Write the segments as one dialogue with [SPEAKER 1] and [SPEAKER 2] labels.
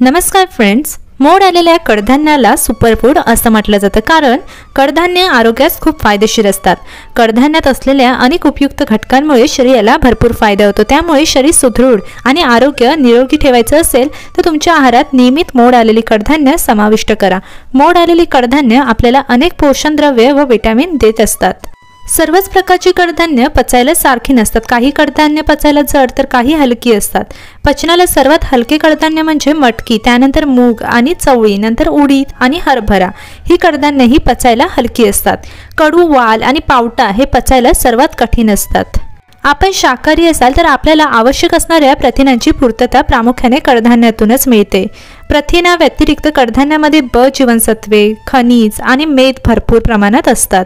[SPEAKER 1] नमस्कार फ्रेंड्स, मोड आलेल्या कडधान्याला सुपरफूड असं म्हटलं जातं कारण कडधान्य आरोग्यास खूप फायदेशीर असतात। कडधान्यात असलेल्या अनेक उपयुक्त घटकांमुळे शरीराला भरपूर फायदा होतो। त्यामुळे शरीर सुदृढ आणि आरोग्य निरोगी ठेवायचं असेल तर तुमच्या आहारात नियमित मोड आलेली कडधान्य समाविष्ट करा। मोड आलेली कडधान्य आपल्याला अनेक पोषण द्रव्ये व विटॅमिन देत असतात। सर्वच प्रकारची कडधान्य पचायला सारखी नसतात। काही कडधान्य पचायला जड तर काही हलकी असतात। पचनाला सर्वात हलके कडधान्य म्हणजे मटकी, त्यानंतर मूग आणि चवळी, नंतर उडीद आणि हरभरा ही कडधान्य ही पचायला हलकी असतात। कडू, वाल आणि पावटा हे पचायला सर्वात कठीण असतात। आपण शाकाहारी असाल तर आपल्याला आवश्यक असणाऱ्या प्रथिनांची पूर्तता प्रामुख्याने कडधान्यातूनच मिळते। प्रथिनाव्यतिरिक्त कडधान्यामध्ये ब जीवनसत्वे, खनिज आणि मेद भरपूर प्रमाणात असतात।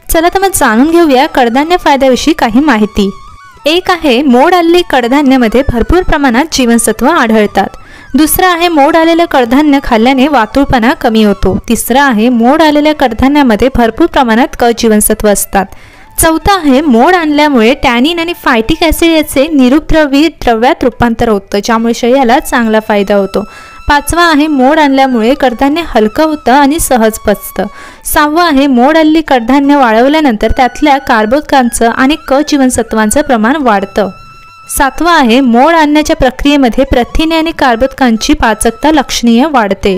[SPEAKER 1] चला तर मग जाणून घेऊया कडधान्य फायद्याविषयी काही माहिती। एक आहे, मोड आलेली कडधान्यामध्ये भरपूर प्रमाणात जीवनसत्व आढळतात। दुसरा आहे, मोड आलेले कडधान्य खाल्ल्याने वातुळपणा कमी होतो। तिसरा आहे, मोड आलेल्या कडधान्यामध्ये भरपूर प्रमाणात क जीवनसत्व असतात। चौथा आहे, मोड आणल्यामुळे टॅनिन आणि फायटिक ॲसिड याचे निरुपद्रवी द्रव्यात रूपांतर होतं, ज्यामुळे शरीराला चांगला फायदा होतो। पाचवा आहे, मोड आणल्यामुळे कडधान्य हलकं होतं आणि सहज पचतं। सहावा आहे, मोड आलेली कडधान्य वाळवल्यानंतर त्यातल्या कार्बोदकांचं आणि क जीवनसत्वांचं प्रमाण वाढतं। सातवा आहे, मोड आणण्याच्या प्रक्रियेमध्ये प्रथिने आणि कार्बोदकांची पाचकता लक्षणीय वाढते।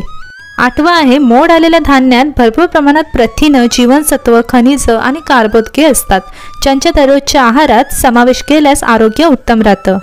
[SPEAKER 1] आठवा आहे, मोड आलेल्या धान्यात भरपूर प्रमाणात प्रथिनं, जीवनसत्व, खनिज आणि कार्बोदके असतात, ज्यांच्या दररोजच्या आहारात समावेश केल्यास आरोग्य उत्तम राहतं।